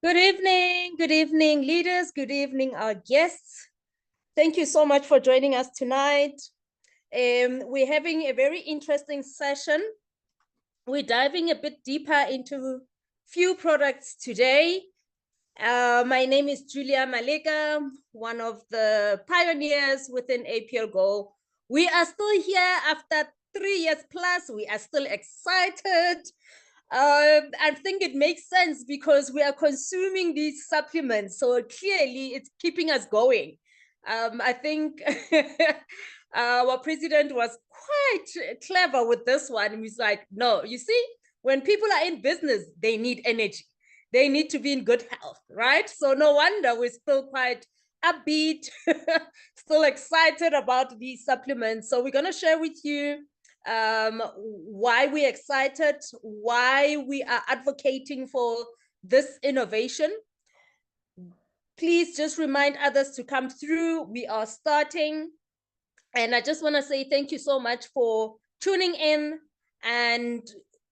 Good evening, leaders. Good evening, our guests. Thank you so much for joining us tonight. We're having a very interesting session. We're diving a bit deeper into few products today. My name is Julia Maleka, one of the pioneers within APL Go. We are still here after 3 years plus. We are still excited. I think it makes sense because we are consuming these supplements. So clearly it's keeping us going. I think our president was quite clever with this one. He's like, no, you see, when people are in business, they need energy. They need to be in good health, right? So no wonder we're still quite upbeat, still excited about these supplements. So we're going to share with you why we're excited, why we are advocating for this innovation. Please just remind others to come through. We are starting. And I just want to say thank you so much for tuning in. And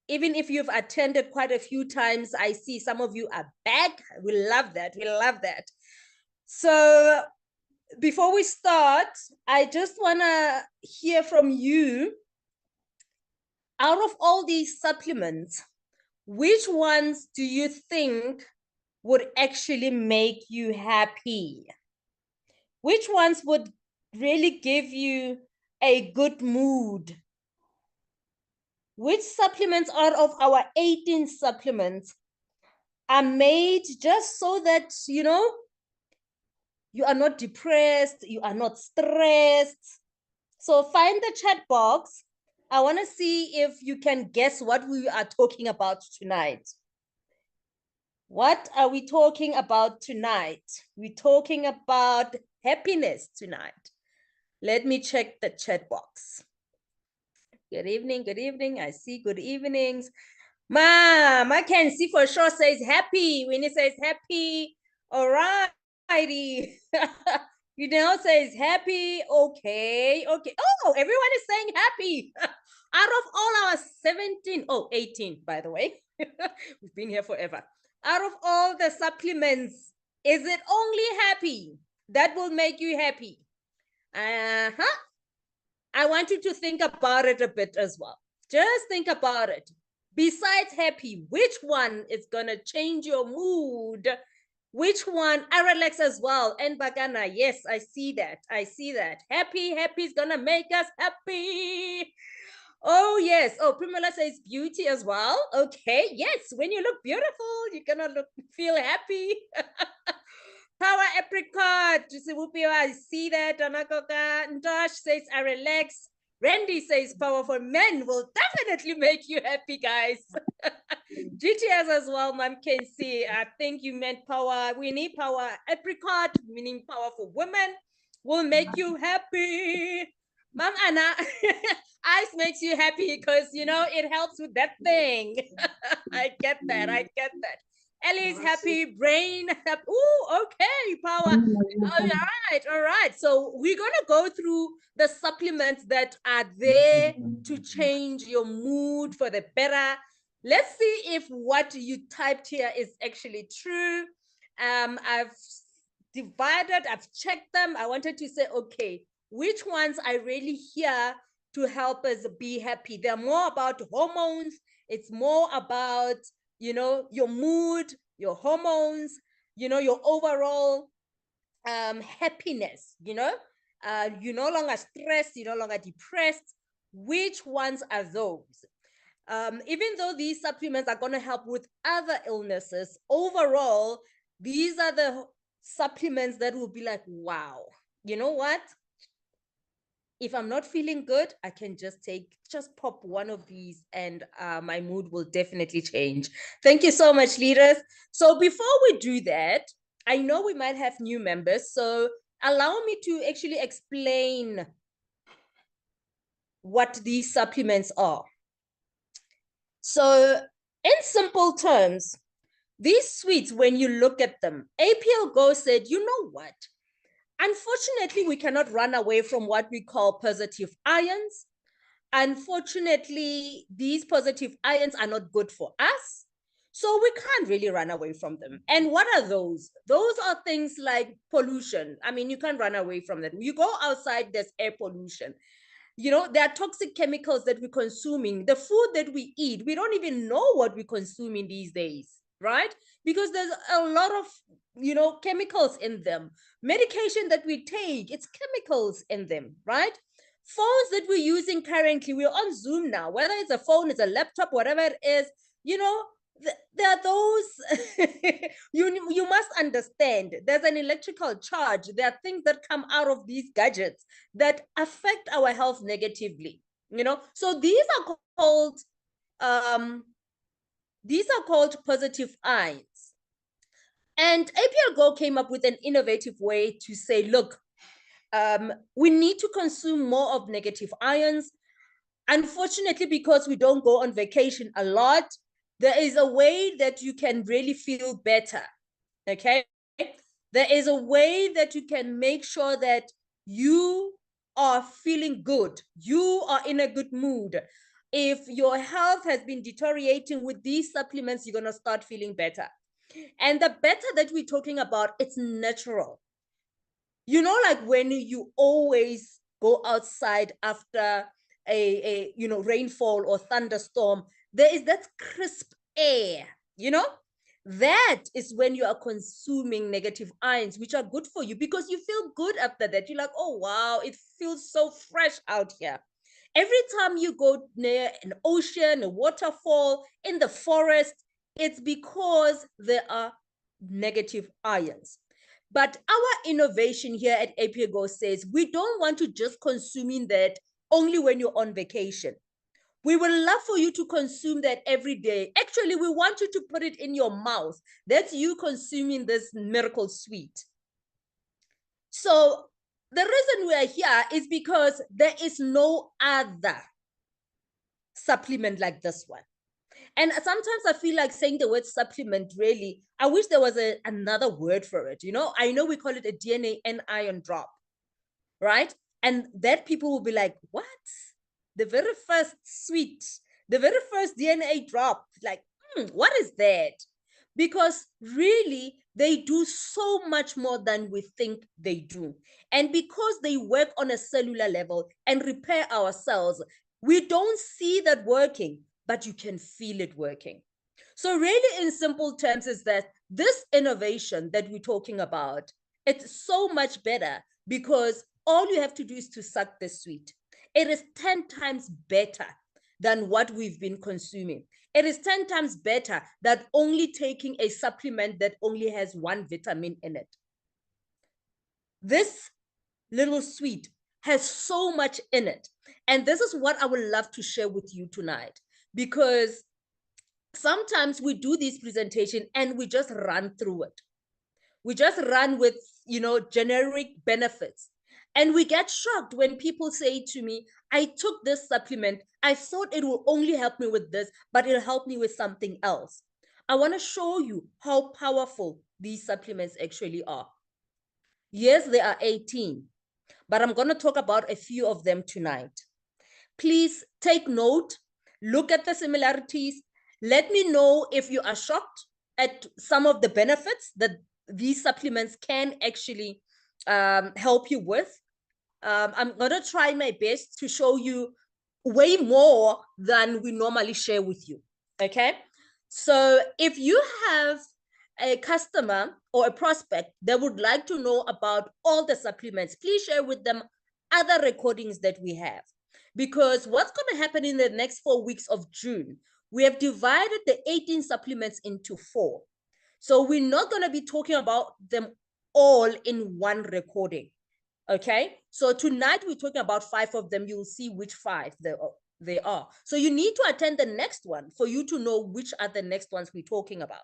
even if you've attended quite a few times, I see some of you are back. We love that. We love that. So before we start, I just want to hear from you. Out of all these supplements, which ones do you think would actually make you happy? Which ones would really give you a good mood? Which supplements out of our 18 supplements are made just so that, you are not depressed, you are not stressed? So find the chat box. I want to see if you can guess what we are talking about tonight. What are we talking about tonight? We're talking about happiness tonight. Let me check the chat box. Good evening, good evening. I see good evenings. Mom, I can see for sure says happy. When it says happy, all righty. Says happy. Okay. Oh, everyone is saying happy. Out of all our 18, by the way. We've been here forever. Out of all the supplements, is it only happy that will make you happy? I want you to think about it a bit as well. Just think about it. Besides happy, which one is going to change your mood? Which one? I relax as well. And Bagana, yes, I see that. Happy is going to make us happy. Oh, yes. Oh, Primula says beauty as well. Okay. Yes. When you look beautiful, you're going to feel happy. Power apricot. I see that. Ndosh says, I relax. Randy says, power for men will definitely make you happy, guys. GTS as well, Mom can see. I think you meant power. We need power apricot, meaning power for women, will make you happy. Mom Anna, ice makes you happy because, it helps with that thing. I get that. Ellie's happy, brain happy. Ooh, okay, power. All right. So we're going to go through the supplements that are there to change your mood for the better. Let's see if what you typed here is actually true. I've checked them. I wanted to say, okay, which ones I really hear to help us be happy? They're more about hormones. It's more about, your mood, your hormones, your overall happiness, you're no longer stressed, you're no longer depressed. Which ones are those? Even though these supplements are going to help with other illnesses, overall, these are the supplements that will be like, wow, you know what? If I'm not feeling good, I can just pop one of these and my mood will definitely change. Thank you so much, leaders. So before we do that, I know we might have new members, so allow me to actually explain what these supplements are. So in simple terms, these sweets, when you look at them, APL Go said, you know what? Unfortunately, we cannot run away from what we call positive ions. Unfortunately, these positive ions are not good for us. So we can't really run away from them. And what are those? Those are things like pollution. I mean, you can't run away from them. You go outside, there's air pollution. You know, there are toxic chemicals that we're consuming. The food that we eat, we don't even know what we're consuming these days, right? Because there's a lot of, you know, chemicals in them. Medication that we take, it's chemicals in them, right? Phones that we're using currently, we're on Zoom now, whether it's a phone, it's a laptop, whatever it is, you know, there are those you must understand there's an electrical charge. There are things that come out of these gadgets that affect our health negatively, you know. So um these are called positive ions. And APL Go came up with an innovative way to say, look, we need to consume more of negative ions. Unfortunately, because we don't go on vacation a lot, there is a way that you can really feel better. Okay. There is a way that you can make sure that you are feeling good. You are in a good mood. If your health has been deteriorating with these supplements, you're going to start feeling better. And the better that we're talking about, it's natural. You know, like when you always go outside after a you know, rainfall or thunderstorm, there is that crisp air, you know. That is when you are consuming negative ions, which are good for you because you feel good after that. You're like, oh wow, it feels so fresh out here. Every time you go near an ocean, a waterfall, in the forest, it's because there are negative ions. But our innovation here at APGO says we don't want to just consuming that only when you're on vacation. We would love for you to consume that every day. Actually, we want you to put it in your mouth. That's you consuming this miracle sweet. So the reason we are here is because there is no other supplement like this one. And sometimes I feel like saying the word supplement, really, I wish there was another word for it. You know, I know we call it a DNA and iron drop, right? And that people will be like, what? The very first sweet, the very first DNA drop, like, what is that? Because really, they do so much more than we think they do. And because they work on a cellular level and repair our cells, we don't see that working, but you can feel it working. So really, in simple terms, is that this innovation that we're talking about, it's so much better because all you have to do is to suck the sweet. It is 10 times better than what we've been consuming. It is 10 times better than only taking a supplement that only has one vitamin in it. This little sweet has so much in it. And this is what I would love to share with you tonight, because sometimes we do this presentation and we just run through it. We just run with, you know, generic benefits. And we get shocked when people say to me, I took this supplement. I thought it will only help me with this, but it'll help me with something else. I want to show you how powerful these supplements actually are. Yes, there are 18, but I'm going to talk about a few of them tonight. Please take note, look at the similarities. Let me know if you are shocked at some of the benefits that these supplements can actually help you with. I'm going to try my best to show you way more than we normally share with you. Okay. So if you have a customer or a prospect that would like to know about all the supplements, please share with them other recordings that we have. Because what's going to happen in the next 4 weeks of June, we have divided the 18 supplements into 4. So we're not going to be talking about them all in one recording. Okay. So tonight we're talking about 5 of them. You'll see which 5 they are. So you need to attend the next one for you to know which are the next ones we're talking about.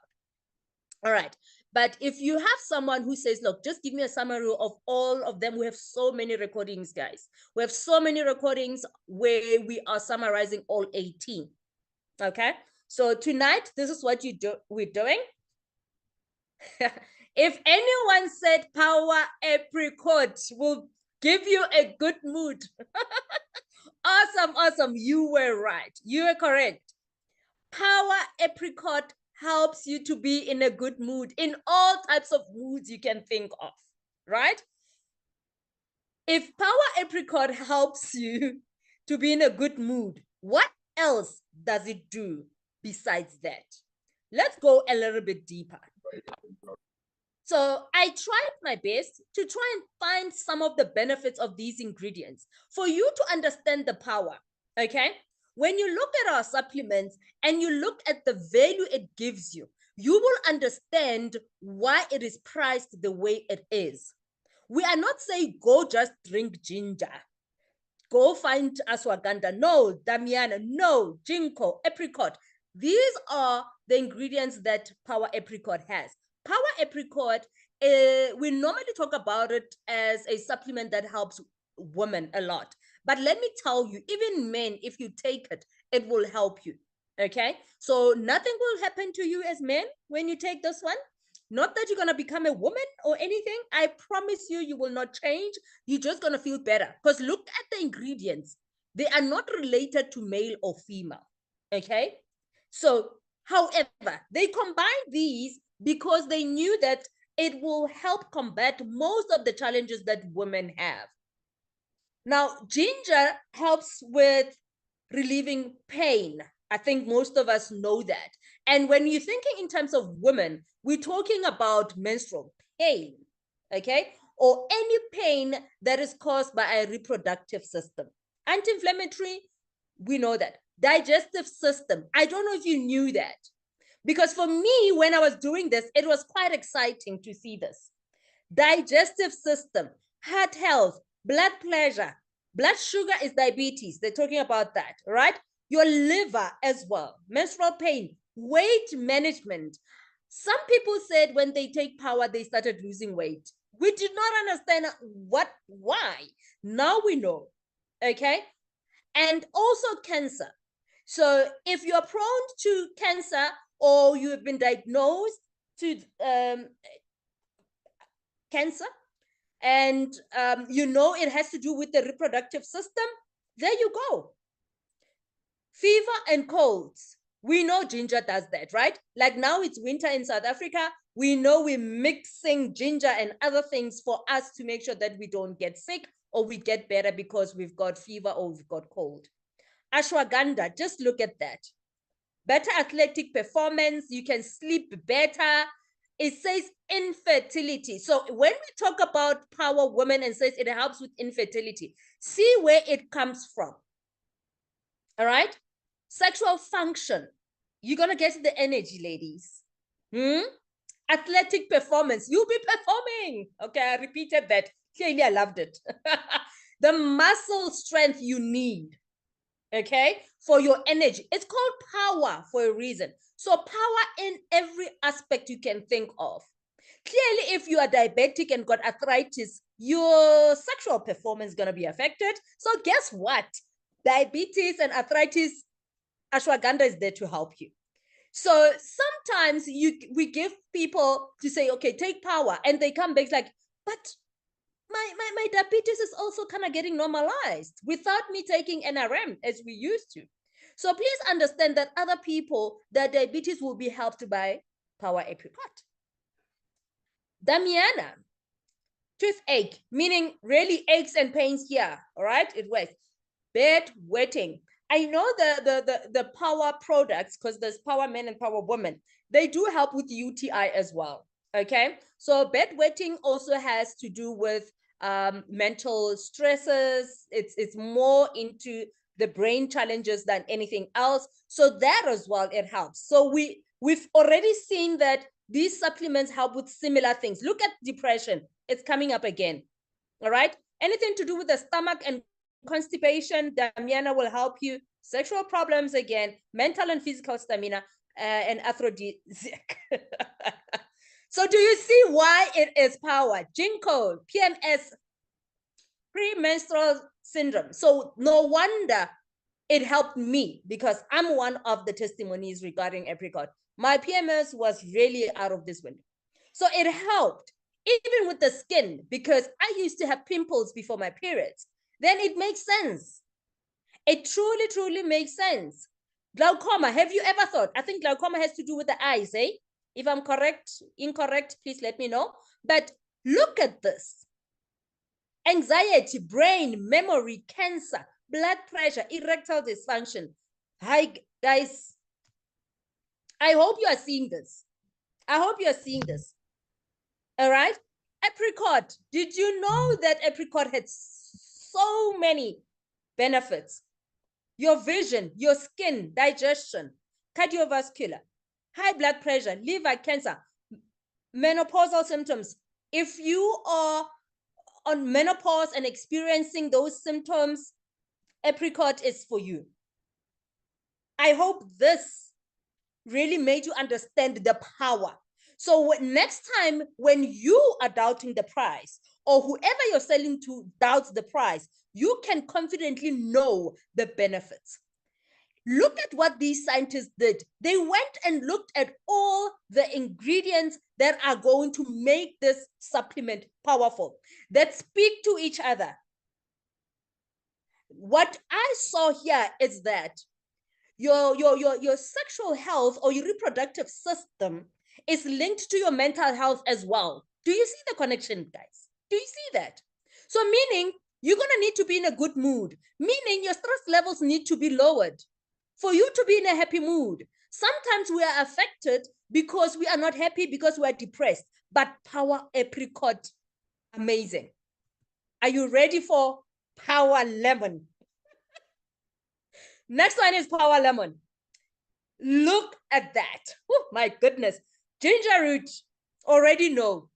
All right. But if you have someone who says, look, just give me a summary of all of them. We have so many recordings, guys. We have so many recordings where we are summarizing all 18. Okay. So tonight, this is what we're doing. If anyone said power apricot will give you a good mood, awesome, awesome. You were right. You were correct. Power apricot helps you to be in a good mood, in all types of moods you can think of, right? If power apricot helps you to be in a good mood, what else does it do besides that? Let's go a little bit deeper. So I tried my best to try and find some of the benefits of these ingredients for you to understand the power, okay? When you look at our supplements and you look at the value it gives you, you will understand why it is priced the way it is. We are not saying go just drink ginger. Go find ashwagandha. No, damiana. No, ginkgo, apricot. These are the ingredients that power apricot has. Power apricot, we normally talk about it as a supplement that helps women a lot. But let me tell you, even men, if you take it, it will help you. Okay? So nothing will happen to you as men when you take this one. Not that you're going to become a woman or anything. I promise you, you will not change. You're just going to feel better. Because look at the ingredients. They are not related to male or female. Okay? So, however, they combine these because they knew that it will help combat most of the challenges that women have. Now, ginger helps with relieving pain. I think most of us know that. And when you're thinking in terms of women, we're talking about menstrual pain, okay? Or any pain that is caused by a reproductive system. Anti-inflammatory, we know that. Digestive system, I don't know if you knew that. Because for me, when I was doing this, it was quite exciting to see this. Digestive system, heart health, blood pressure, blood sugar is diabetes. They're talking about that, right? Your liver as well, menstrual pain, weight management. Some people said when they take power, they started losing weight. We did not understand why. Now we know, okay? And also cancer. So if you're prone to cancer or you have been diagnosed to cancer, and you know it has to do with the reproductive system, there you go. Fever and colds. We know ginger does that, right? Like now it's winter in South Africa. We know we're mixing ginger and other things for us to make sure that we don't get sick or we get better because we've got fever or we've got cold. Ashwagandha, just look at that. Better athletic performance, you can sleep better. It says infertility. So when we talk about power women and says it helps with infertility, see where it comes from. All right? Sexual function. You're going to get the energy, ladies. Athletic performance. You'll be performing. Okay, I repeated that. Clearly, I loved it. The muscle strength you need, okay, for your energy. It's called power for a reason. So power in every aspect you can think of. Clearly, if you are diabetic and got arthritis, your sexual performance is going to be affected. So guess what? Diabetes and arthritis, ashwagandha is there to help you. So sometimes we give people to say, okay, take power, and they come back like, but my diabetes is also kind of getting normalized without me taking NRM as we used to. So please understand that other people, their diabetes will be helped by power apricot. Damiana, toothache, meaning really aches and pains here, all right? It works. Bed wetting. I know the power products, because there's power men and power women, they do help with UTI as well, okay? So bedwetting also has to do with mental stresses. It's more into the brain challenges than anything else. So that as well, it helps. So we've already seen that these supplements help with similar things. Look at depression. It's coming up again, all right? Anything to do with the stomach and constipation, Damiana will help you. Sexual problems again, mental and physical stamina, and aphrodisiac. So do you see why it is power? Ginkgo, PMS, premenstrual syndrome. So no wonder it helped me, because I'm one of the testimonies regarding apricot. My PMS was really out of this window. So it helped, even with the skin, because I used to have pimples before my periods. Then it makes sense. It truly, truly makes sense. Glaucoma, have you ever thought? I think glaucoma has to do with the eyes, eh? If I'm correct, incorrect, please let me know. But look at this. Anxiety, brain, memory, cancer, blood pressure, erectile dysfunction. Hi, guys. I hope you are seeing this. I hope you are seeing this. All right. Apricot. Did you know that apricot had so many benefits? Your vision, your skin, digestion, cardiovascular, high blood pressure, liver cancer, menopausal symptoms. If you are on menopause and experiencing those symptoms, apricot is for you. I hope this really made you understand the power. So next time when you are doubting the price, or whoever you're selling to doubts the price, you can confidently know the benefits. Look at what these scientists did. They went and looked at all the ingredients that are going to make this supplement powerful, that speak to each other. What I saw here is that your sexual health or your reproductive system is linked to your mental health as well. Do you see the connection, guys? Do you see that? So meaning you're going to need to be in a good mood, meaning your stress levels need to be lowered for you to be in a happy mood. Sometimes we are affected because we are not happy, because we are depressed. But power apricot, amazing. Are you ready for power lemon? Next one is power lemon. Look at that. Oh, my goodness. Ginger root, already know.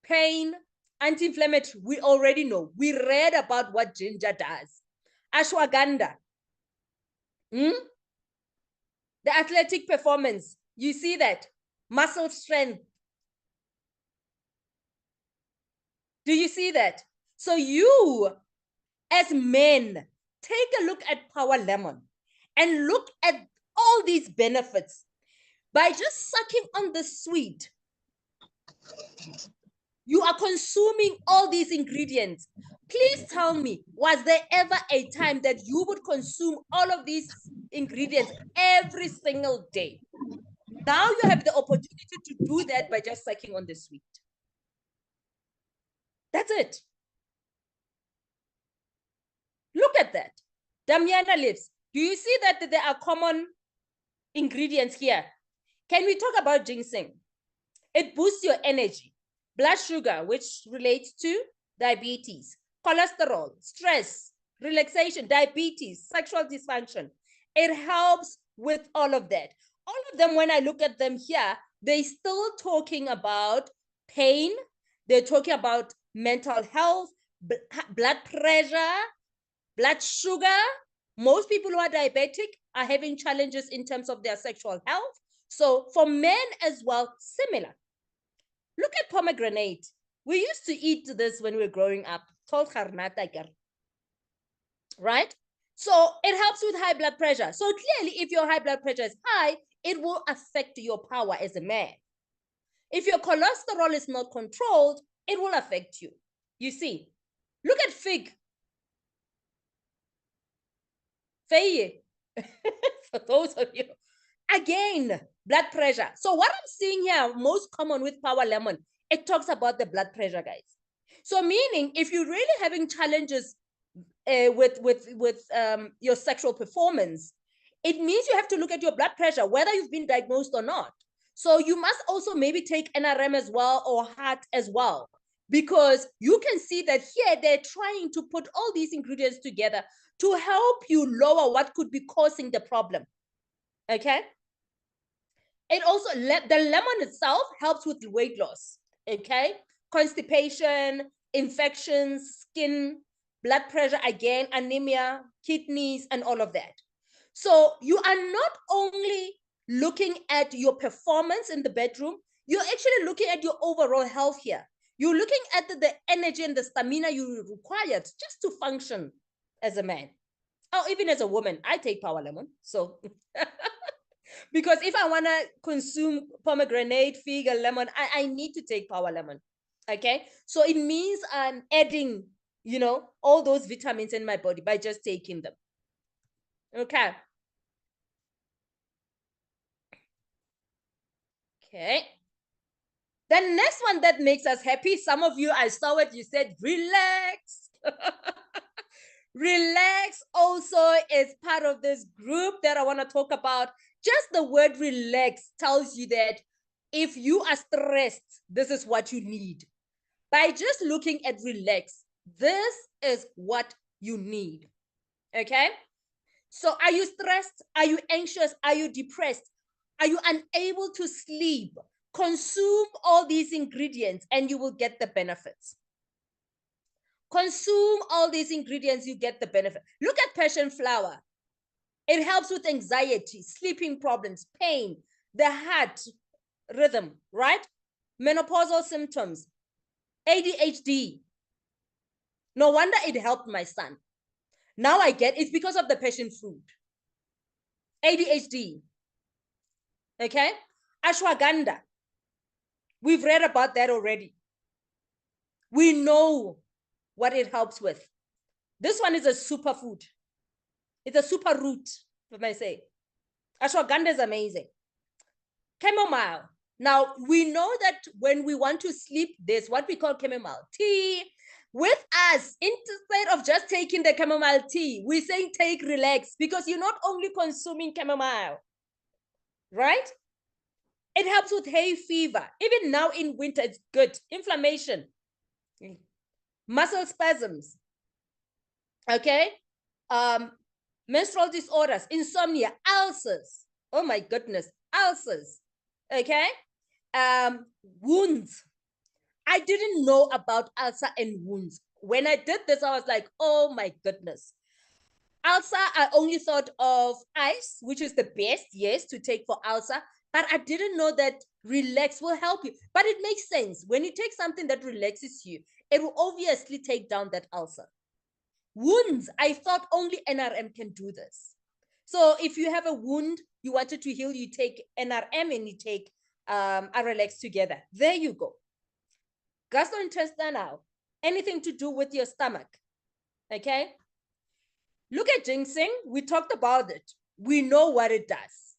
Pain, anti-inflammatory, we already know. We read about what ginger does. Ashwagandha. The athletic performance. You see that? Muscle strength. Do you see that? So you, as men, take a look at Power Lemon and look at all these benefits. By just sucking on the sweet, you are consuming all these ingredients. Please tell me, was there ever a time that you would consume all of these ingredients every single day? Now you have the opportunity to do that by just sucking on the sweet. That's it. Look at that. Damiana leaves. Do you see that there are common ingredients here? Can we talk about ginseng? It boosts your energy, blood sugar, which relates to diabetes, cholesterol, stress, relaxation, diabetes, sexual dysfunction. It helps with all of that. All of them, when I look at them here, they're still talking about pain. They're talking about mental health, blood pressure, blood sugar. Most people who are diabetic are having challenges in terms of their sexual health. So for men as well, similar. Look at pomegranate. We used to eat this when we were growing up. Right? So it helps with high blood pressure. So clearly, if your high blood pressure is high, it will affect your power as a man. If your cholesterol is not controlled, it will affect you. You see, look at fig. Faye. For those of you. Again, blood pressure. So what I'm seeing here, most common with Power Lemon, it talks about the blood pressure, guys. So meaning, if you're really having challenges with your sexual performance, it means you have to look at your blood pressure, whether you've been diagnosed or not. So you must also maybe take NRM as well, or heart as well, because you can see that here they're trying to put all these ingredients together to help you lower what could be causing the problem. Okay. It also, the lemon itself helps with weight loss. Okay. Constipation, infections, skin, blood pressure, again, anemia, kidneys, and all of that. So you are not only looking at your performance in the bedroom, you're actually looking at your overall health here. You're looking at the energy and the stamina you required just to function as a man. Oh, even as a woman, I take Power Lemon. So because if I want to consume pomegranate, fig, and lemon, I need to take Power Lemon. Okay. So it means I'm adding, all those vitamins in my body by just taking them. Okay. Okay. The next one that makes us happy, some of you, I saw it, you said relax. Relax also is part of this group that I want to talk about. Just the word relax tells you that if you are stressed, this is what you need. By just looking at relax, this is what you need. Okay? So are you stressed? Are you anxious? Are you depressed? Are you unable to sleep? Consume all these ingredients and you will get the benefits. Consume all these ingredients, you get the benefit. Look at passion flower. It helps with anxiety, sleeping problems, pain, the heart rhythm, right? Menopausal symptoms, ADHD. No wonder it helped my son. Now I get it's because of the passion fruit. ADHD. Okay? Ashwagandha. We've read about that already. We know what it helps with. This one is a superfood. It's a super root, if I say. Ashwagandha is amazing. Chamomile. Now, we know that when we want to sleep, there's what we call chamomile tea. With us, instead of just taking the chamomile tea, we say take relax because you're not only consuming chamomile, right? It helps with hay fever. Even now in winter, it's good. Inflammation, muscle spasms, okay? Menstrual disorders, insomnia, ulcers. Oh my goodness, ulcers, okay? Wounds. I didn't know about ulcer and wounds. When I did this, I was like, oh my goodness. Ulcer, I only thought of ice, which is the best, yes, to take for ulcer. But I didn't know that relax will help you. But it makes sense. When you take something that relaxes you, it will obviously take down that ulcer. Wounds, I thought only NRM can do this. So if you have a wound, you wanted to heal, you take NRM and you take relax together. There you go. Gastrointestinal, anything to do with your stomach, okay? Look at ginseng. We talked about it. We know what it does,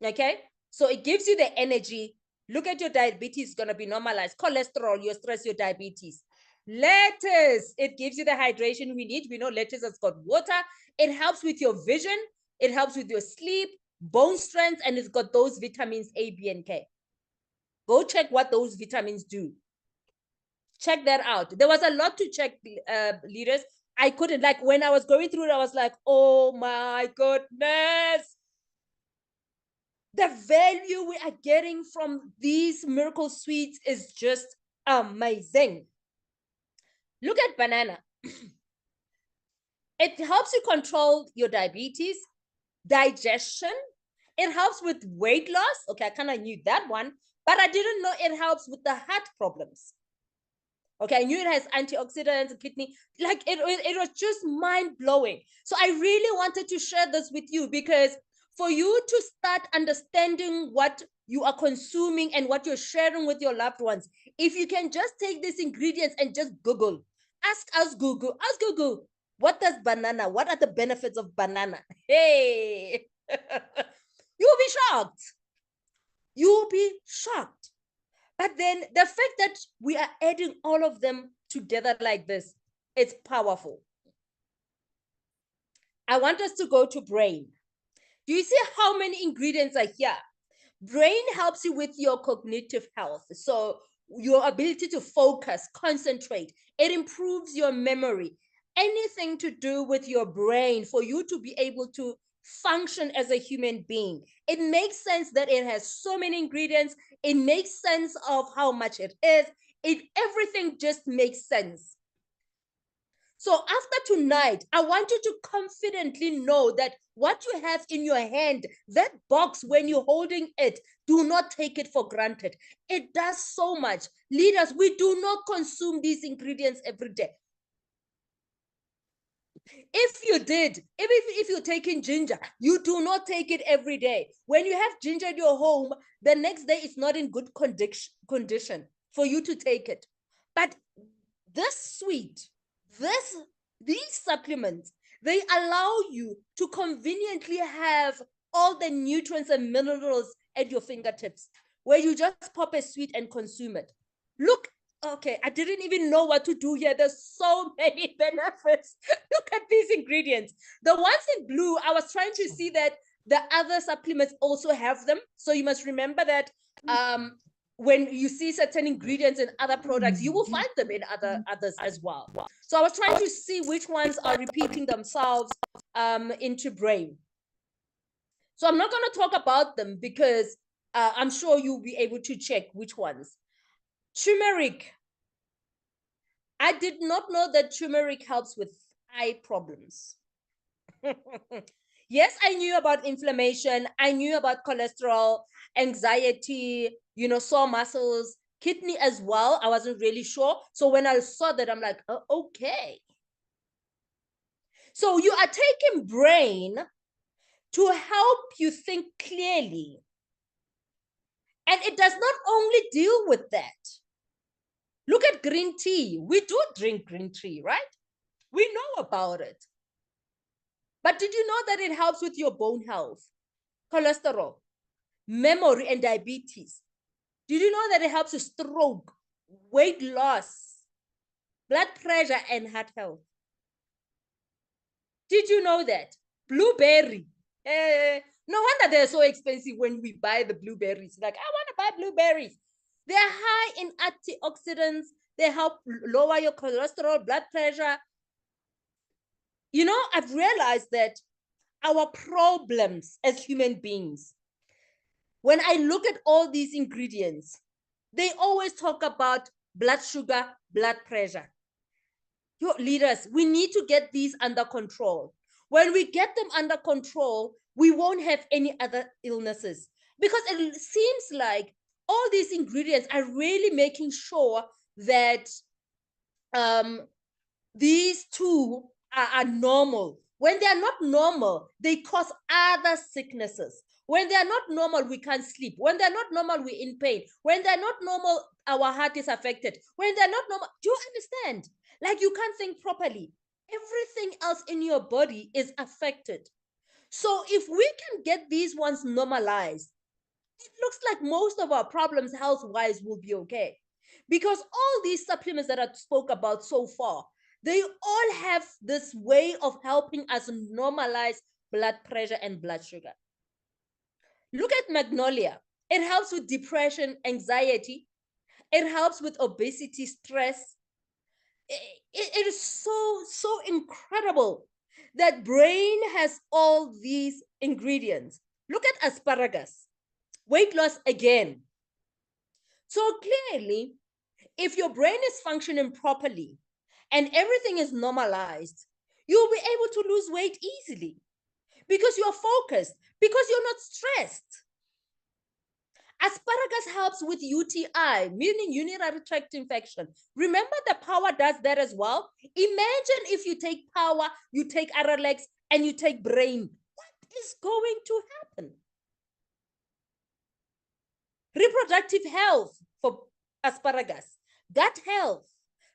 okay? So it gives you the energy. Look at your diabetes, going to be normalized. Cholesterol, your stress, your diabetes. Lettuce, it gives you the hydration we need. We know lettuce has got water. It helps with your vision. It helps with your sleep, bone strength, and it's got those vitamins A, B, and K. Go check what those vitamins do. Check that out. There was a lot to check, leaders. I couldn't, like when I was going through it, I was like, oh my goodness. The value we are getting from these miracle sweets is just amazing. Look at banana. It helps you control your diabetes, digestion. It helps with weight loss. Okay, I kind of knew that one, but I didn't know it helps with the heart problems. Okay, I knew it has antioxidants, kidney, like it was just mind-blowing. So I really wanted to share this with you because for you to start understanding what you are consuming and what you're sharing with your loved ones, if you can just take these ingredients and just Google, ask Google, what does banana, what are the benefits of banana? Hey, you'll be shocked. You'll be shocked. But then the fact that we are adding all of them together like this, it's powerful. I want us to go to brain. Do you see how many ingredients are here? Brain helps you with your cognitive health. So your ability to focus, concentrate. It improves your memory. Anything to do with your brain for you to be able to function as a human being. It makes sense that it has so many ingredients. It makes sense of how much it is. Everything just makes sense. So after tonight, I want you to confidently know that what you have in your hand, that box, when you're holding it, do not take it for granted. It does so much. Leaders, we do not consume these ingredients every day. If you did, if you're taking ginger, you do not take it every day. When you have ginger in your home, the next day it's not in good condition for you to take it. But this sweet, these supplements, they allow you to conveniently have all the nutrients and minerals at your fingertips. where you just pop a sweet and consume it. Look, okay, I didn't even know what to do here. There's so many benefits. Look at these ingredients. The ones in blue, I was trying to see that the other supplements also have them. So you must remember that when you see certain ingredients in other products, you will find them in others as well. So I was trying to see which ones are repeating themselves into brain. So I'm not going to talk about them because I'm sure you'll be able to check which ones. Turmeric. I did not know that turmeric helps with eye problems. Yes, I knew about inflammation. I knew about cholesterol, anxiety, sore muscles, kidney as well. I wasn't really sure. So when I saw that, I'm like, oh, okay. So you are taking brain to help you think clearly. And it does not only deal with that. Look at green tea. We do drink green tea, right? We know about it. But did you know that it helps with your bone health, cholesterol, memory, and diabetes? Did you know that it helps with stroke, weight loss, blood pressure, and heart health? Did you know that? Blueberry. No wonder they're so expensive when we buy the blueberries. Like, I want to buy blueberries. They're high in antioxidants. They help lower your cholesterol, blood pressure. I've realized that our problems as human beings, when I look at all these ingredients, they always talk about blood sugar, blood pressure. Your leaders, we need to get these under control. When we get them under control, we won't have any other illnesses, because it seems like all these ingredients are really making sure that these two are normal. When they are not normal, they cause other sicknesses. When they are not normal, we can't sleep. When they're not normal, we're in pain. When they're not normal, our heart is affected. When they're not normal, do you understand? Like, you can't think properly. Everything else in your body is affected. So if we can get these ones normalized, it looks like most of our problems health-wise will be okay. Because all these supplements that I spoke about so far, they all have this way of helping us normalize blood pressure and blood sugar. Look at magnolia. It helps with depression, anxiety. It helps with obesity, stress. It is so incredible that brain has all these ingredients. Look at asparagus. Weight loss again. So clearly, if your brain is functioning properly and everything is normalized, you'll be able to lose weight easily because you're focused, because you're not stressed. Asparagus helps with UTI, meaning urinary tract infection. Remember, the power does that as well. Imagine if you take power, you take RLX, and you take brain. What is going to happen? Reproductive health for asparagus, gut health,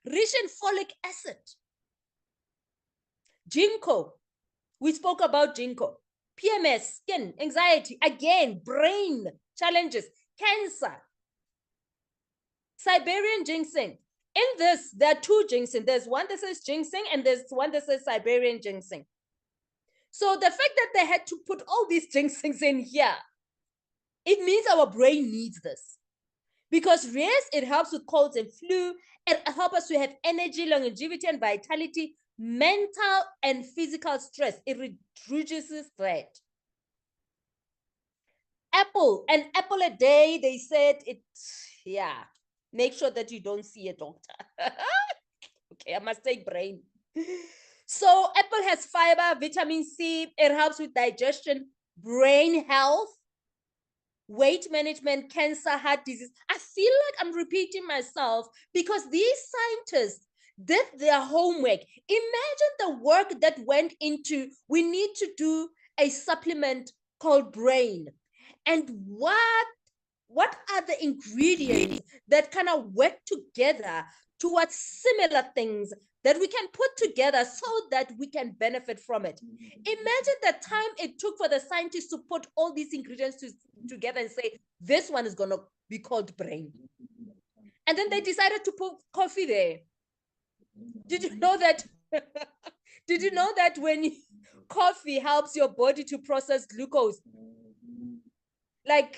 rich in folic acid. Ginkgo, we spoke about ginkgo. PMS, skin, anxiety, again, brain challenges, cancer. Siberian ginseng. In this, there are two ginseng. There's one that says ginseng and there's one that says Siberian ginseng. So the fact that they had to put all these ginsengs in here, it means our brain needs this. Because yes, it helps with colds and flu. It helps us to have energy, longevity, and vitality, mental and physical stress. It reduces that. Apple, an apple a day, they said it, yeah. Make sure that you don't see a doctor. Okay, I must take brain. So apple has fiber, vitamin C. It helps with digestion, brain health, weight management, cancer, heart disease. I feel like I'm repeating myself because these scientists did their homework. Imagine the work that went into, we need to do a supplement called brain. And what are the ingredients that kind of work together towards similar things that we can put together so that we can benefit from it. Imagine the time it took for the scientists to put all these ingredients together and say, this one is going to be called brain. And then they decided to put coffee there. Did you know that? Did you know that when coffee helps your body to process glucose? Like,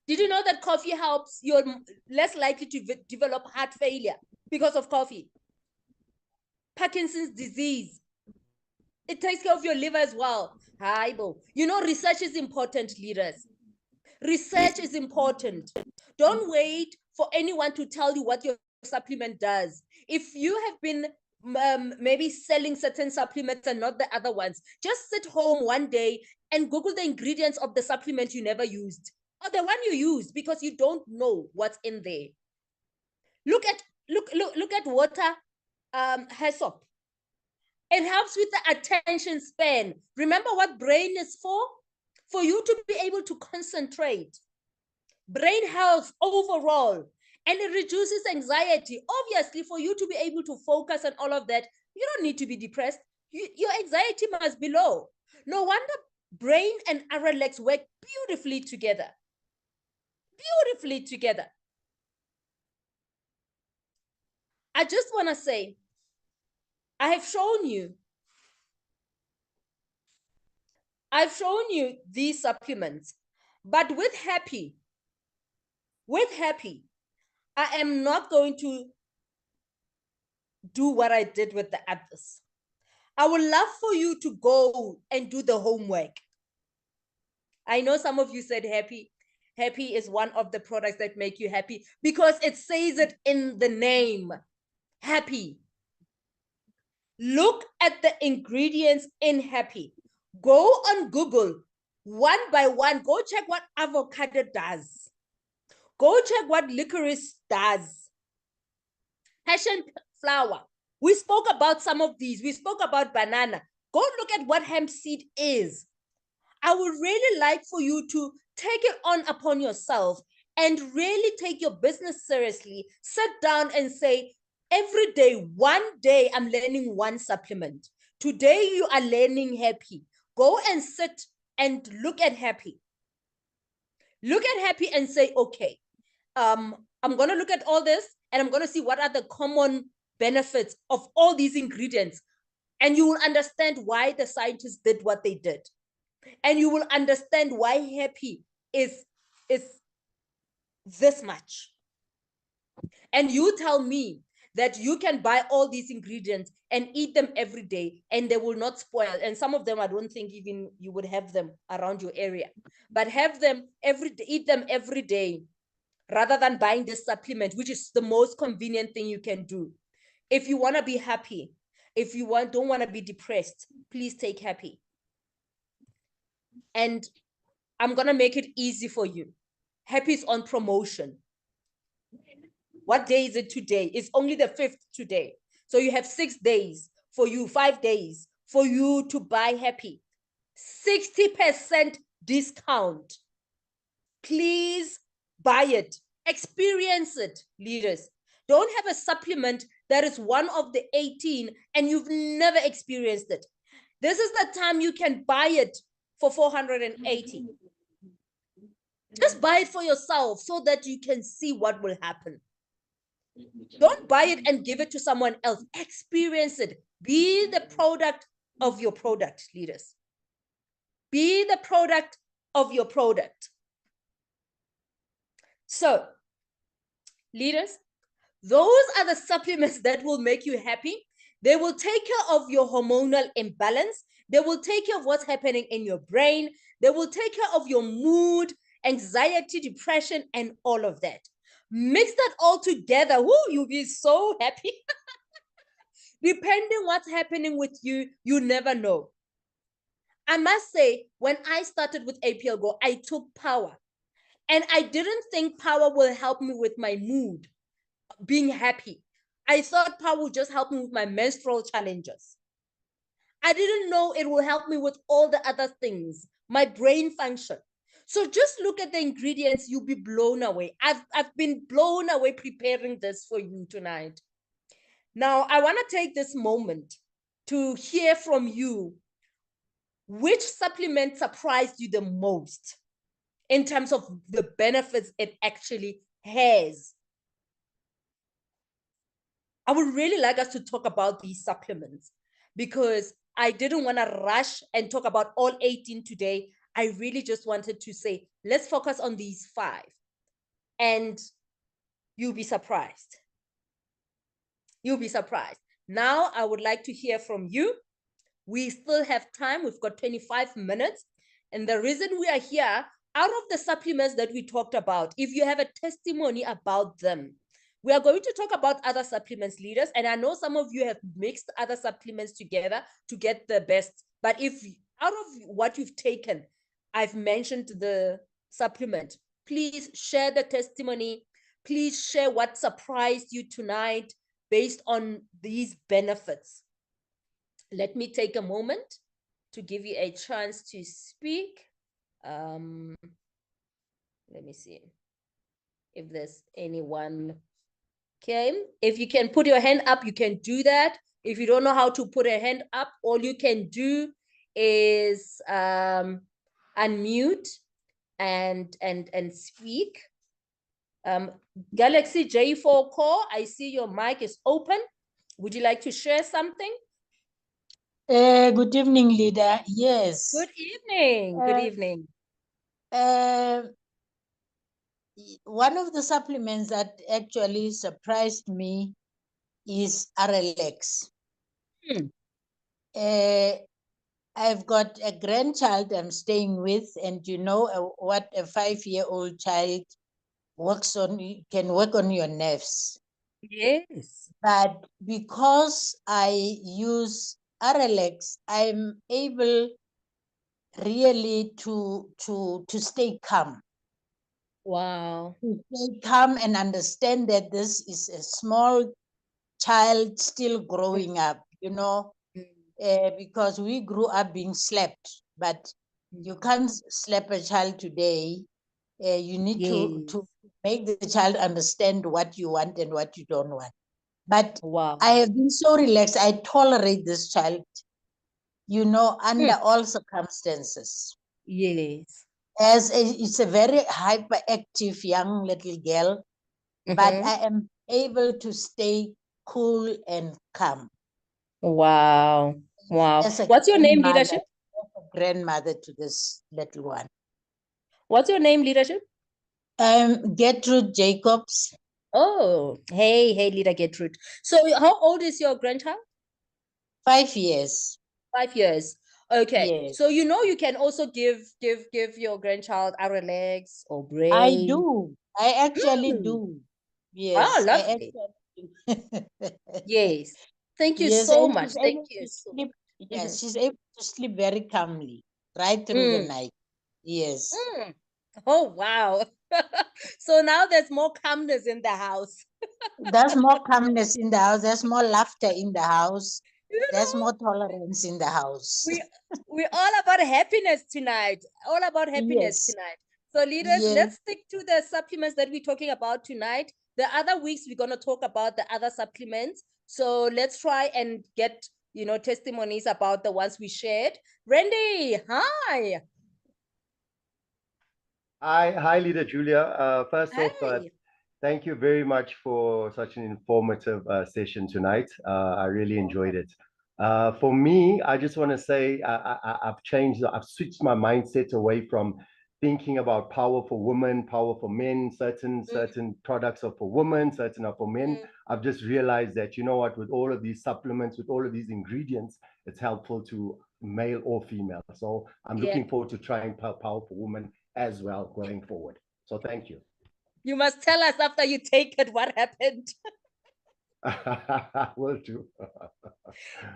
did you know that coffee helps you're less likely to develop heart failure because of coffee? Parkinson's disease. It takes care of your liver as well. Hi, Bo. You know, research is important, leaders. Research is important. Don't wait for anyone to tell you what your supplement does. If you have been maybe selling certain supplements and not the other ones, just sit home one day and Google the ingredients of the supplement you never used, or the one you used, because you don't know what's in there. Look at water hyssop. It helps with the attention span. Remember what brain is for? For you to be able to concentrate. Brain health overall. And it reduces anxiety. Obviously, for you to be able to focus on all of that, you don't need to be depressed. Your anxiety must be low. No wonder brain and RLX work beautifully together. Beautifully together. I just want to say, I've shown you these supplements, but with Happy, I am not going to do what I did with the others. I would love for you to go and do the homework. I know some of you said Happy. Happy is one of the products that make you happy because it says it in the name. Happy. Look at the ingredients in Happy. Go on Google one by one. Go check what avocado does. Go check what licorice does. Passion flower. We spoke about some of these. We spoke about banana. Go look at what hemp seed is. I would really like for you to take it on upon yourself and really take your business seriously. Sit down and say, every day, one day, I'm learning one supplement. Today, you are learning Happy. Go and sit and look at Happy. Look at Happy and say, okay, I'm going to look at all this and I'm going to see what are the common benefits of all these ingredients. And you will understand why the scientists did what they did. And you will understand why Happy is this much. And you tell me that you can buy all these ingredients and eat them every day and they will not spoil. And some of them, I don't think even you would have them around your area, but have them eat them every day rather than buying this supplement, which is the most convenient thing you can do. If you want to be happy, if you don't want to be depressed, please take Happy. And I'm going to make it easy for you. Happy is on promotion. What day is it today? It's only the 5th today. So you have 6 days for you, 5 days for you to buy Happy. 60% discount. Please buy it. Experience it, leaders. Don't have a supplement that is one of the 18 and you've never experienced it. This is the time you can buy it for 480. Just buy it for yourself so that you can see what will happen. Don't buy it and give it to someone else. Experience it. Be the product of your product, leaders. Be the product of your product. So, leaders, those are the supplements that will make you happy. They will take care of your hormonal imbalance. They will take care of what's happening in your brain. They will take care of your mood, anxiety, depression, and all of that. Mix that all together. Woo, you'll be so happy. Depending what's happening with you, you never know. I must say, when I started with APL Go, I took power. And I didn't think power will help me with my mood, being happy. I thought power would just help me with my menstrual challenges. I didn't know it will help me with all the other things, my brain function. So just look at the ingredients, you'll be blown away. I've been blown away preparing this for you tonight. Now, I want to take this moment to hear from you. Which supplement surprised you the most in terms of the benefits it actually has? I would really like us to talk about these supplements because I didn't want to rush and talk about all 18 today. I really just wanted to say, let's focus on these 5 and you'll be surprised. You'll be surprised. Now, I would like to hear from you. We still have time. We've got 25 minutes. And the reason we are here, out of the supplements that we talked about, if you have a testimony about them, we are going to talk about other supplements, leaders. And I know some of you have mixed other supplements together to get the best. But if out of what you've taken, I've mentioned the supplement, please share the testimony. Please share what surprised you tonight based on these benefits. Let me take a moment to give you a chance to speak. Let me see if there's anyone. Okay, if you can put your hand up, you can do that. If you don't know how to put a hand up, all you can do is unmute and speak. Galaxy J4 Core, I see your mic is open. Would you like to share something? Good evening, leader. Yes. Good evening. Good evening. One of the supplements that actually surprised me is RLX. I've got a grandchild I'm staying with, and you know what a 5-year-old child can work on your nerves. Yes. But because I use RLX, I'm able really to stay calm. Wow. To stay calm and understand that this is a small child still growing up, you know, because we grew up being slapped, but you can't slap a child today. You need to make the child understand what you want and what you don't want. But wow. I have been so relaxed. I tolerate this child, you know, under all circumstances. Yes. It's a very hyperactive young little girl, but I am able to stay cool and calm. Wow. Wow. What's your name, leadership? As a grandmother to this little one. What's your name, leadership? Gertrude Jacobs. Oh, hey, leader Gertrude. So how old is your grandchild? 5 years. 5 years. Okay. Yes. So you know you can also give your grandchild RLX or brain. I do. I actually do. Yes. Oh, lovely. Yes. Thank you so much. Thank you. Yes, she's able to sleep very calmly right through the night. Yes. Oh, wow. So now there's more calmness in the house. There's more calmness in the house. There's more laughter in the house. There's more tolerance in the house. We're all about happiness tonight. All about happiness tonight. So leaders, let's stick to the supplements that we're talking about tonight. The other weeks, we're going to talk about the other supplements. So let's try and get, you know, testimonies about the ones we shared. Randy, hi. Hi, Leader Julia. First off, thank you very much for such an informative session tonight. I really enjoyed it. For me, I just want to say I've switched my mindset away from thinking about power for women, power for men, certain products are for women, certain are for men. I've just realized that, you know what, with all of these supplements, with all of these ingredients, it's helpful to male or female. So I'm looking forward to trying power for women as well going forward. So thank you. You must tell us after you take it what happened. Will do.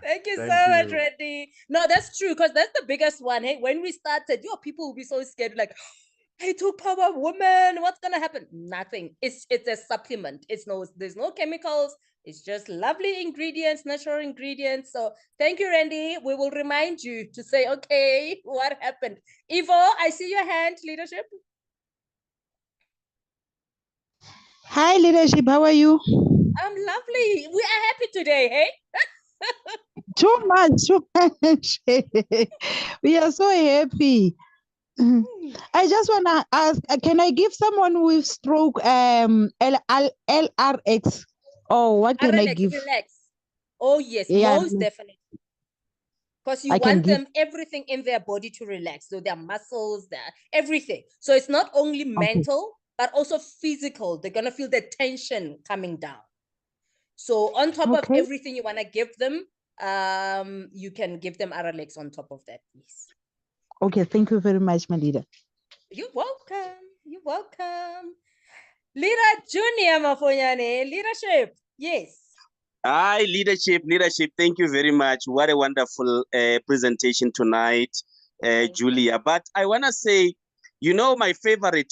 Thank you so much, Randy. No, that's true, because that's the biggest one. Hey, when we started, people will be so scared, like, hey, to power woman, what's gonna happen? Nothing. It's a supplement. There's no chemicals. It's just lovely ingredients, natural ingredients. So thank you, Randy. We will remind you to say, okay, what happened? Ivo, I see your hand, leadership. Hi, leadership. How are you? I'm lovely. We are happy today, hey? Too much, too much. We are so happy. I just want to ask, can I give someone with stroke LRX? Or what can I give? Relax. Oh, yes, Yeah, most definitely. Because you I can want give. them everything in their body to relax. So their muscles, their everything. So it's not only mental, but also physical. They're going to feel the tension coming down. So on top of everything you want to give them, you can give them Aralex on top of that, please. Okay, thank you very much, my leader. You're welcome. You're welcome. Leader Junior Mafonyane, leadership. Yes. Hi, leadership. Thank you very much. What a wonderful presentation tonight, Julia. But I want to say, you know, my favorite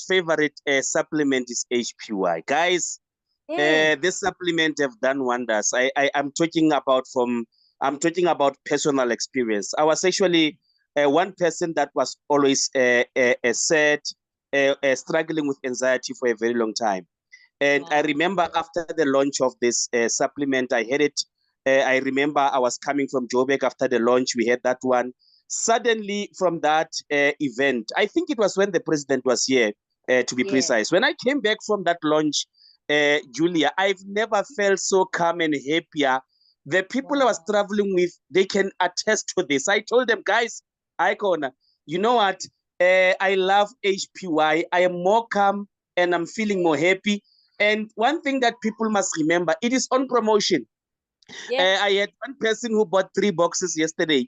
supplement is HPY. Guys, this supplement have done wonders. I'm talking about personal experience. I was actually one person that was always sad, struggling with anxiety for a very long time. And I remember after the launch of this supplement, I had it. I remember I was coming from Joburg after the launch. We had that one. Suddenly, from that event, I think it was when the president was here, to be precise. When I came back from that launch, Julia, I've never felt so calm and happier. The people I was traveling with, they can attest to this. I told them, guys, Icon, you know what? I love HPY. I am more calm and I'm feeling more happy. And one thing that people must remember, it is on promotion. I had one person who bought 3 boxes yesterday.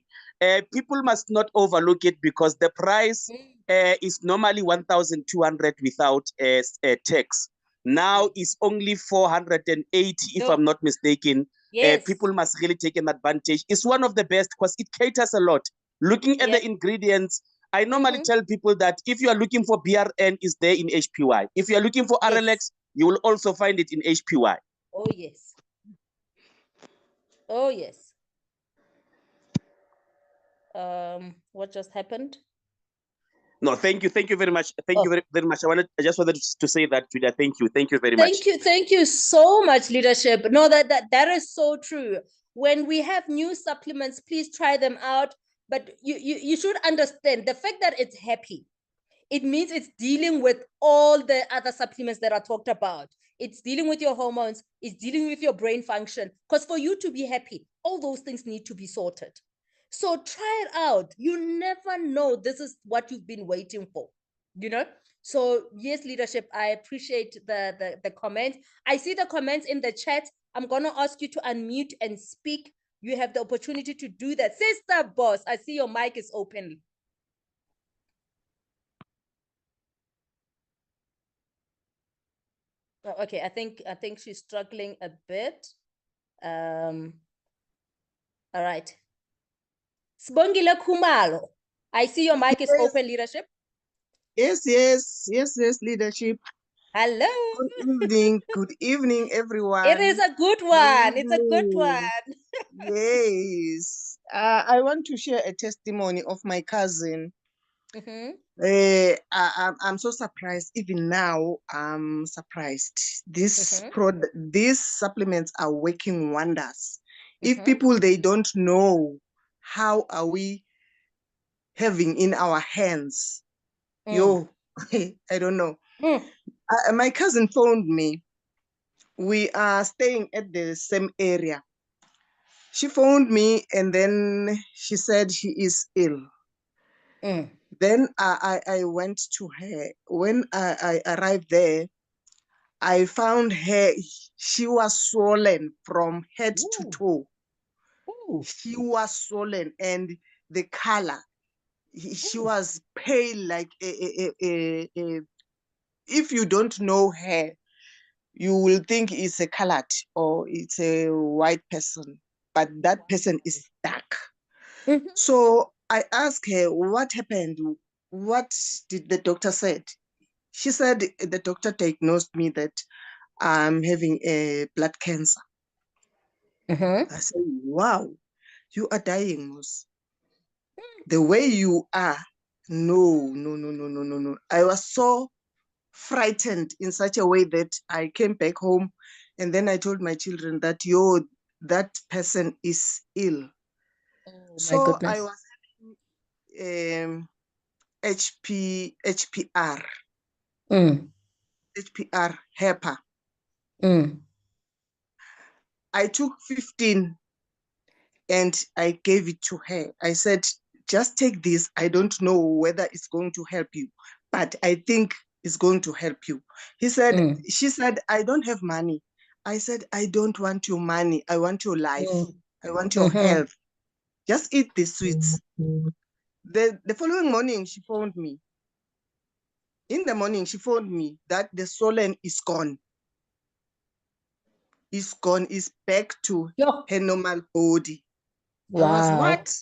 People must not overlook it because the price is normally 1,200 without tax. Now is only 480, if I'm not mistaken. People must really take an advantage. It's one of the best because it caters a lot. Looking at the ingredients, I normally tell people that if you are looking for BRN, it's there in HPY. If you are looking for RLX, you will also find it in HPY. Oh, yes. Oh, yes. What just happened? No, thank you very much. Thank you very much. I just wanted to say that, Julia. Thank you very much. Thank you so much, leadership. No, that is so true. When we have new supplements, please try them out. But you should understand the fact that it's happy. It means it's dealing with all the other supplements that are talked about. It's dealing with your hormones. It's dealing with your brain function. Because for you to be happy, all those things need to be sorted. So try it out. You never know. This is what you've been waiting for, you know? So yes, leadership, I appreciate the comment. I see the comments in the chat. I'm going to ask you to unmute and speak. You have the opportunity to do that. Sister Boss, I see your mic is open. Oh, okay, I think she's struggling a bit. All right. Sbongile Kumalo, I see your mic is open, leadership. Yes, leadership. Hello. Good evening, everyone. It is a good one. It's a good one. Yes. I want to share a testimony of my cousin. I'm so surprised. Even now, I'm surprised. These supplements are working wonders. If people, they don't know, how are we having in our hands? I don't know. My cousin phoned me. We are staying at the same area. She phoned me and then she said she is ill. Then I went to her. When I arrived there, I found her. She was swollen from head to toe. She was swollen, and the color, she was pale like if you don't know her, you will think it's a colored or it's a white person, but that person is dark. So I asked her, what happened? What did the doctor said? She said the doctor diagnosed me that I'm having a blood cancer. I said, wow, you are dying, Mos. The way you are, no. I was so frightened in such a way that I came back home and then I told my children that, that person is ill. Oh, my So goodness. I was having HPR, HPR HEPA. I took 15 and I gave it to her. I said, just take this. I don't know whether it's going to help you, but I think it's going to help you. She said, I don't have money. I said, I don't want your money. I want your life. I want your health. Just eat the sweets. The following morning, she phoned me. In the morning, she phoned me that the swollen is gone. It's gone. It's back to her normal body. Wow. I was, what?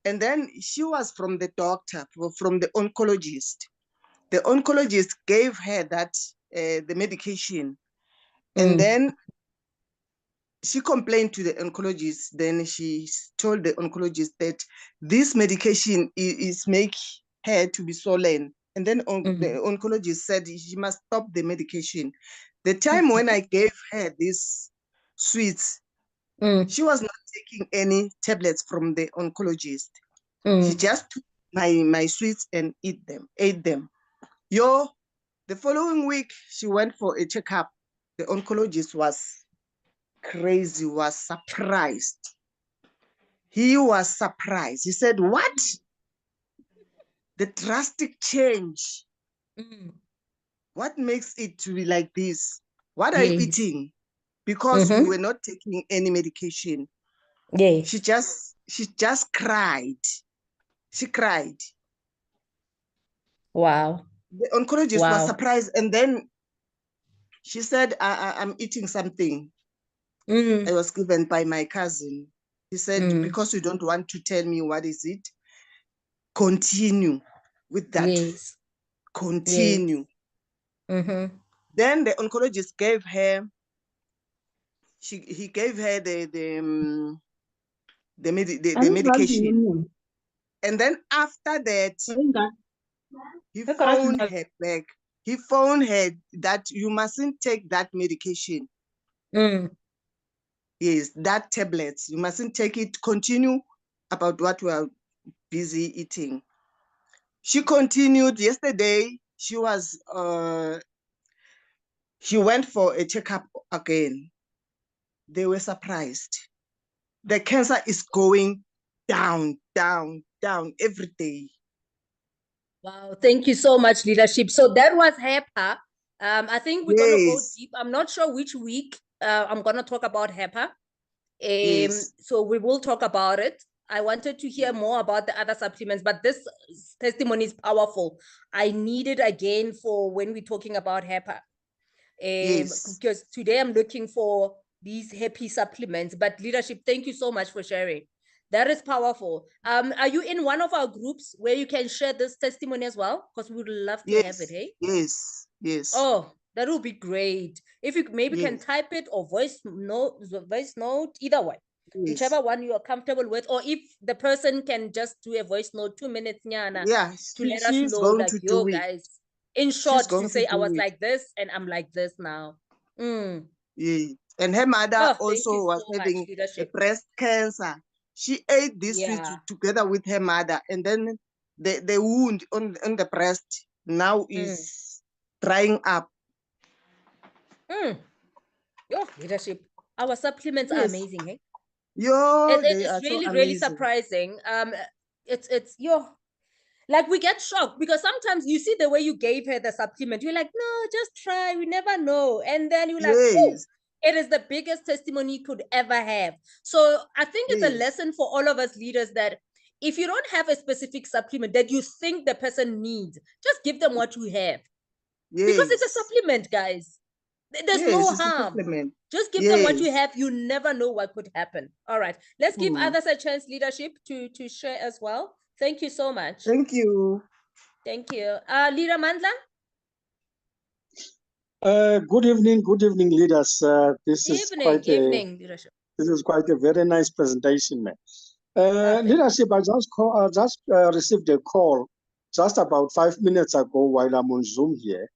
And then she was from the doctor, from the oncologist. The oncologist gave her that, the medication. And then she complained to the oncologist. Then she told the oncologist that this medication is make her to be swollen. And then the oncologist said she must stop the medication. The time when I gave her this sweets, she was not taking any tablets from the oncologist. She just took my sweets and ate them. The following week, she went for a checkup. The oncologist was crazy, was surprised. He was surprised. He said, what? The drastic change. What makes it to be like this? What are you eating? Because you were not taking any medication. She just cried. She cried. Wow. The oncologist was surprised. And then she said, I'm eating something. I was given by my cousin. He said, because you don't want to tell me what is it, continue with that. Yes. Continue. Yes. Then the oncologist gave her, he gave her the medication. And then after that, he phoned her back. He phoned her that you mustn't take that medication. Yes, that tablets. You mustn't take it. Continue about what we are busy eating. She continued yesterday. She went for a checkup again. They were surprised. The cancer is going down every day. Wow, thank you so much, leadership. So that was HEPA. I think we're gonna go deep. I'm not sure which week I'm gonna talk about HEPA. So we will talk about it. I wanted to hear more about the other supplements, but this testimony is powerful. I need it again for when we're talking about HEPA. Because today I'm looking for these happy supplements, but leadership, thank you so much for sharing. That is powerful. Are you in one of our groups where you can share this testimony as well? Because we would love to have it, hey? Yes. Oh, that would be great. If you maybe can type it or voice note, either way. Whichever one you are comfortable with, or if the person can just do a voice note, 2 minutes, Nyana, to let us know, like, yo, guys, in short, to say I was like this and I'm like this now. Yeah. And her mother also was having a breast cancer. She ate this sweet together with her mother, and then the wound on the breast now is drying up. Yo, leadership. Our supplements are amazing, hey? It's really surprising. It's like we get shocked because sometimes you see the way you gave her the supplement, you're like, no, just try, we never know. And then you're like, oh, it is the biggest testimony you could ever have. So I think it's a lesson for all of us leaders that if you don't have a specific supplement that you think the person needs, just give them what you have. Because it's a supplement, guys. There's no harm. Just give them what you have. You never know what could happen. All right. Let's give others a chance, leadership, to share as well. Thank you so much. Thank you. Thank you. Leader Mandla? Good evening, leaders. This is quite leadership. a very nice presentation, man. Leadership, I just received a call just about 5 minutes ago while I'm on Zoom here.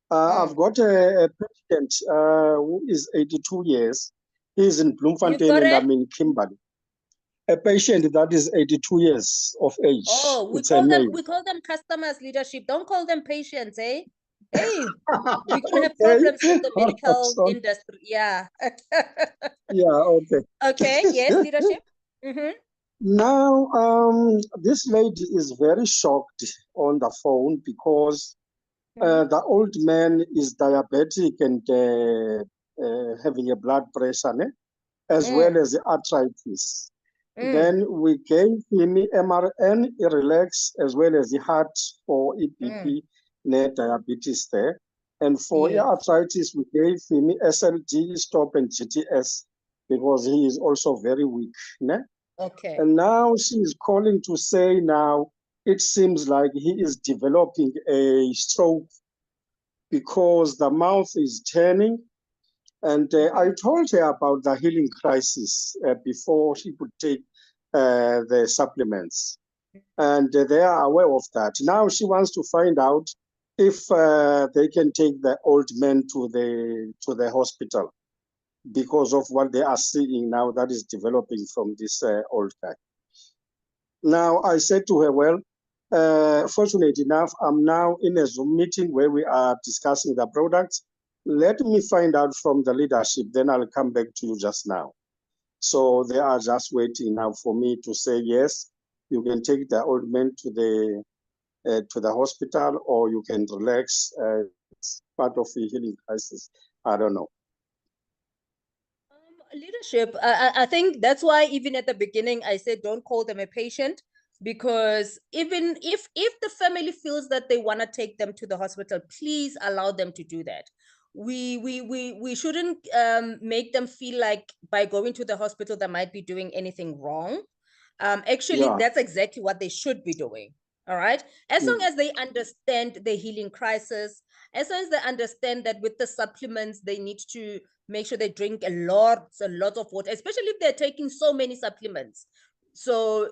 I've got a patient who is 82 years. He's in Bloemfontein and I'm in Kimberley. A patient that is 82 years of age. Oh, we call them customers, leadership. Don't call them patients, eh? Hey, we're gonna have problems with the medical industry. Yeah. Yeah, okay. Okay, yes, leadership. Now, this lady is very shocked on the phone because the old man is diabetic and having a blood pressure, as well as arthritis. Then we gave him MRN, relax, as well as the heart for EPP, diabetes there. And for arthritis, we gave him SLD, stop, and GTS because he is also very weak. Okay. And now she is calling to say now it seems like he is developing a stroke because the mouth is turning. And I told her about the healing crisis before she could take the supplements. And they are aware of that. Now she wants to find out if they can take the old man to the hospital because of what they are seeing now that is developing from this old guy. Now I said to her, well, fortunate enough, I'm now in a Zoom meeting where we are discussing the products. Let me find out from the leadership, then I'll come back to you just now. So they are just waiting now for me to say, yes, you can take the old man to the hospital or you can relax. It's part of the healing crisis. I don't know. Leadership, I think that's why even at the beginning, I said, don't call them a patient, because even if the family feels that they want to take them to the hospital, please allow them to do that. We shouldn't make them feel like by going to the hospital they might be doing anything wrong. Actually, that's exactly what they should be doing. All right. As long as they understand the healing crisis, as long as they understand that with the supplements, they need to make sure they drink a lot of water, especially if they're taking so many supplements. So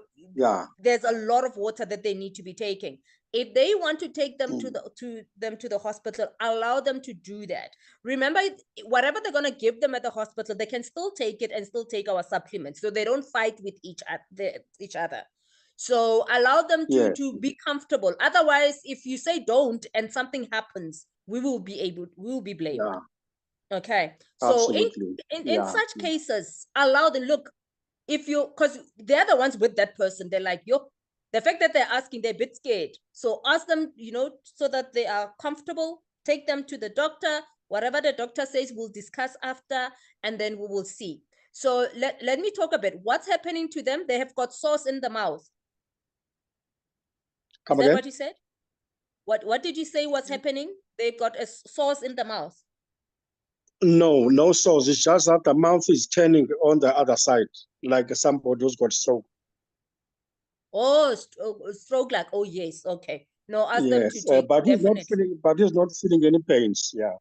there's a lot of water that they need to be taking. If they want to take them to the hospital, allow them to do that. Remember, whatever they're going to give them at the hospital, they can still take it and still take our supplements, so they don't fight with each other. So allow them to be comfortable. Otherwise, if you say don't and something happens, we will be blamed. Okay. So in such cases, allow them, look, if you, because they're the ones with that person, they're like, yo, the fact that they're asking, they're a bit scared. So ask them, so that they are comfortable, take them to the doctor, whatever the doctor says, we'll discuss after, and then we will see. So let me talk a bit. What's happening to them? They have got sores in the mouth. Is that what you said? What did you say was happening? They've got a sores in the mouth. No sores. It's just that the mouth is turning on the other side, like somebody who's got stroke. Oh, stroke, like, oh yes, okay. No, ask them to take. But he's not feeling any pains. Yeah.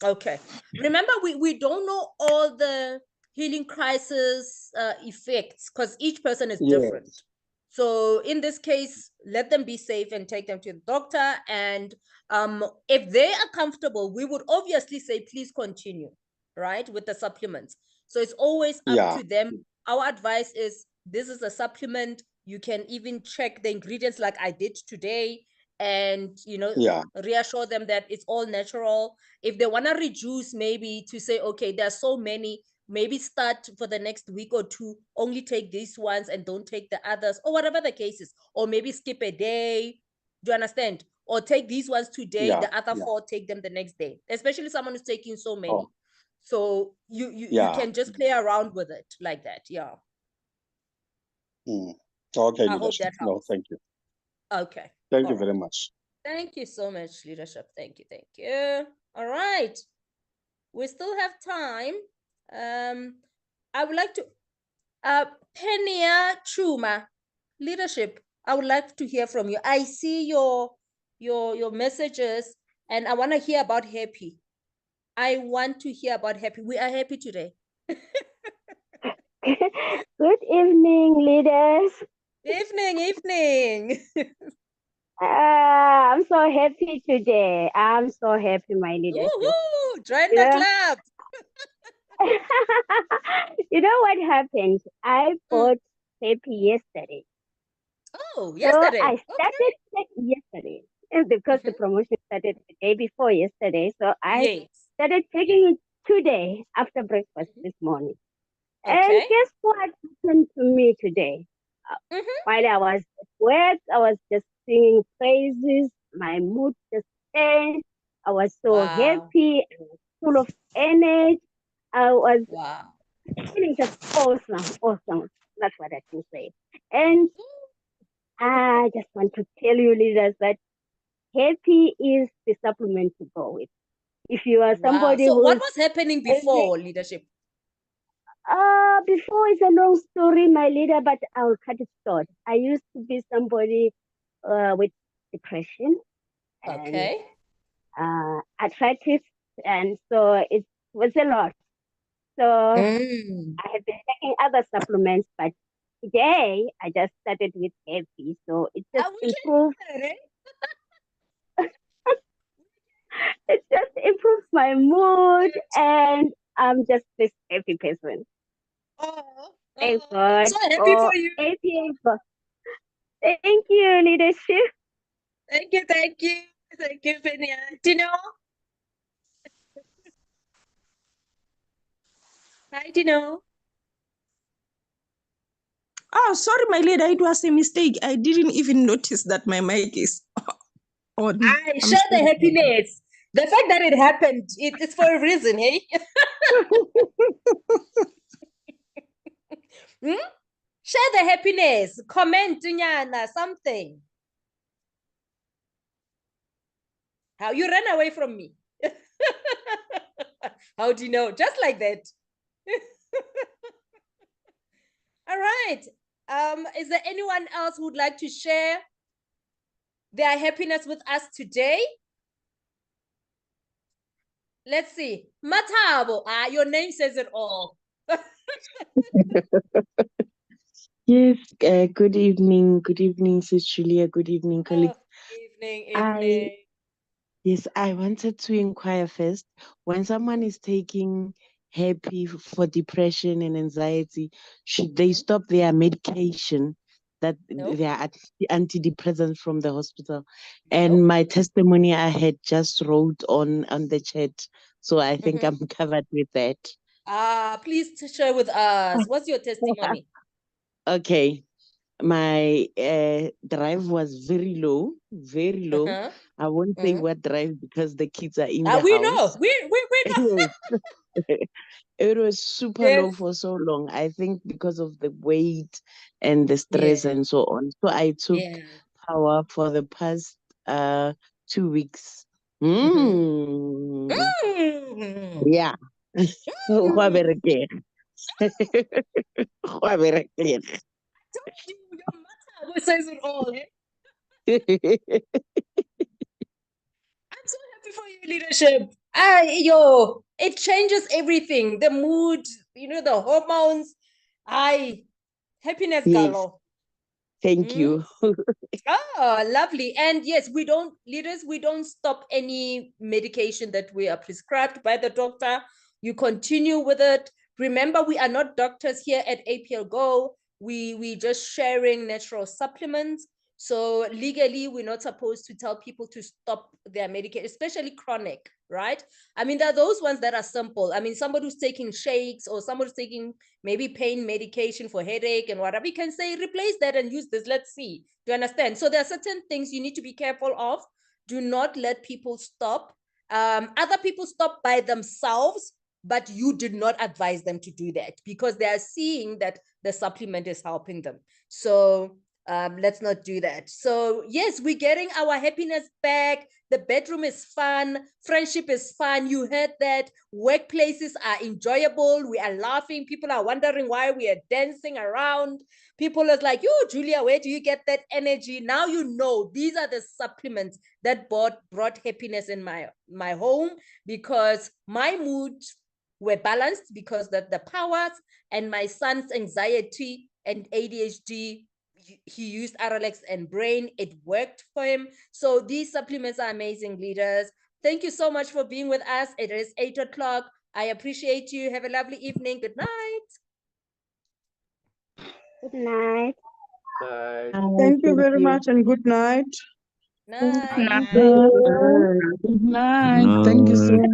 Okay. Remember, we don't know all the healing crisis effects because each person is different. So in this case, let them be safe and take them to the doctor. And if they are comfortable, we would obviously say, please continue, right, with the supplements. So it's always up to them. Our advice is, this is a supplement. You can even check the ingredients like I did today, and reassure them that it's all natural. If they want to reduce, maybe to say, okay, there's so many, maybe start for the next week or two, only take these ones and don't take the others, or whatever the case is. Or maybe skip a day. Do you understand? Or take these ones today, the other 4, take them the next day, especially someone who's taking so many. So you can just play around with it like that. Okay, I hope that helps. No, thank you. Okay. Thank you very much. Thank you so much, leadership. Thank you. All right. We still have time. I would like to Penia Chuma, leadership. I would like to hear from you. I see your messages. And I want to hear about happy. I want to hear about happy. We are happy today. Good evening, leaders. Evening. I'm so happy today. I'm so happy, my leadership. Woohoo! Join the club. You know what happened? I bought happy yesterday. Oh, yesterday. So I started yesterday because the promotion started the day before yesterday. So I started taking it today after breakfast this morning. And guess what happened to me today? While I was at work, I was just singing praises. My mood just changed. I was so happy. I was full of energy. I was feeling just awesome. That's what I can say. And I just want to tell you, leaders, that happy is the supplement to go with. If you are somebody So who what was happening before leadership? Before it's a long story, my leader, but I'll cut it short. I used to be somebody with depression. And, arthritis, and so it was a lot. So I have been taking other supplements, but today I just started with happy, so it just improves. It just improves my mood, and I'm just this happy person. Thank God. So happy for you. Thank you, leadership. Thank you, Fenia. Dino. Hi, Dino. Oh, sorry, my leader. It was a mistake. I didn't even notice that my mic is on. I share the happiness. The fact that it happened, it's for a reason, hey? Share the happiness. Comment, Nyana, something. How you ran away from me? How do you know? Just like that. All right. Is there anyone else who would like to share their happiness with us today? Let's see. Matabo. Your name says it all. Yes, good evening. Good evening, Sis Julia. Good evening, colleagues. Evening. Yes, I wanted to inquire first. When someone is taking happy for depression and anxiety, should they stop their medication that they are antidepressants from the hospital? And my testimony I had just wrote on the chat, so I think I'm covered with that. Please share with us. What's your testimony? Okay. My drive was very low. I won't say what drive because the kids are in the house. We know. It was super low for so long. I think because of the weight and the stress and so on. So I took power for the past 2 weeks. Yeah. Who says it all? Eh? I'm so happy for your leadership. It changes everything. The mood, the hormones. Happiness, yes. Galo. Thank you. Oh, lovely. And yes, we don't stop any medication that we are prescribed by the doctor. You continue with it. Remember, we are not doctors here at APL Go. We just sharing natural supplements. So legally, we're not supposed to tell people to stop their medication, especially chronic, right? I mean, there are those ones that are simple. I mean, somebody who's taking shakes or somebody who's taking maybe pain medication for headache and whatever, you can say, replace that and use this. Let's see. Do you understand? So there are certain things you need to be careful of. Do not let people stop. Other people stop by themselves, but you did not advise them to do that because they are seeing that the supplement is helping them. So Let's not do that. So yes, we're getting our happiness back. The bedroom is fun. Friendship is fun. You heard that. Workplaces are enjoyable. We are laughing. People are wondering why we are dancing around. People are like, yo, Julia, where do you get that energy? Now you know these are the supplements that brought happiness in my home, because my moods were balanced because the powers, and my son's anxiety and ADHD, he used Aralex and Brain. It worked for him. So these supplements are amazing, leaders. Thank you so much for being with us. It is 8 o'clock. I appreciate you. Have a lovely evening. Good night. Good night. Bye. Thank you very much and good night. Night. Good night. Thank you so much.